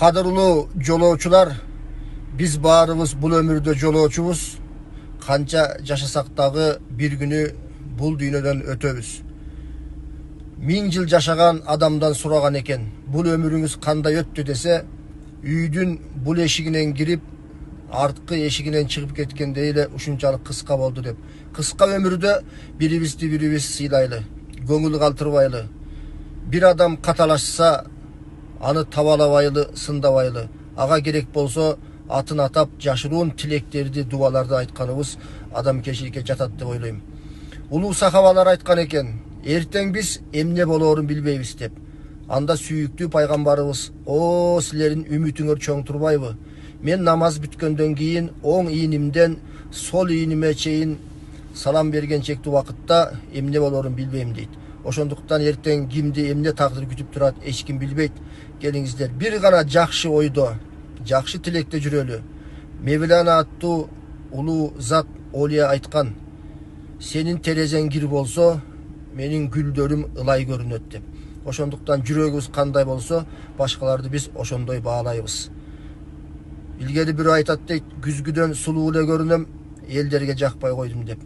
Kadırlı jolooçular, biz barımız bul ömürde jolooçubuz. Kança jaşasakdagı bir günü bul dünyeden ötöbüz. 1000 yıl jaşagan adamdan suragan eken, bul ömürüңüz kanday öttü dese, üydün bul eşiginen girip, artkı eşiginen çıkıp ketken deyle uşunçalık kıska boldu dep. Kıska ömürde biribizdi sıylaylı, göңül kaltırbaylı. Bir adam katalaşsa, anı tavalabайlı, sındabайlı. Ağa gerek bolsa atın atap jaşыруун тилектерди, dualarda aytkanыбыз адам кечиликке жатат деп ойлойм. Улуу сахабалар айткан экен, эртең биз эмне болоорун билбейбиз деп. Анда сүйүктүү пайгамбарыбыз: "О, силердин үмүтүңөр чоң турбайбы? Мен намаз бүткөндөн кийин оң ийнимден сол ийниме чейин салам берген чектүү убакытта эмне болоорун билбейм" дейт. Ошондуктан эртең кимди эмне тагдыр күтүп турат эч ким билбейт. Келиңиздер, бир гана жакшы ойдо, жакшы тилекте жүрөлү. Мевлана аттуу улуу зат Олия айткан: "Сенин терезең кир болсо, менин гүлдөрүм ылай көрүнөт" деп. Ошондуктан жүрөгүбүз кандай болсо, башкаларды биз ошондой баалайбыз. Илгери бирөө айтат дейт: "Күзгүдөн сулуу эле көрүнөм, элдерге жакпай койдум" деп.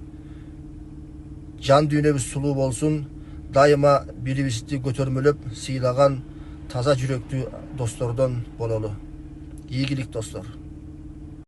Жан дүйнөбүз сулуу болсун, дайыма бирибизди көтөрмөлөп сыйлаган таза жүрөктүү достордон бололу. Ийгилик достор.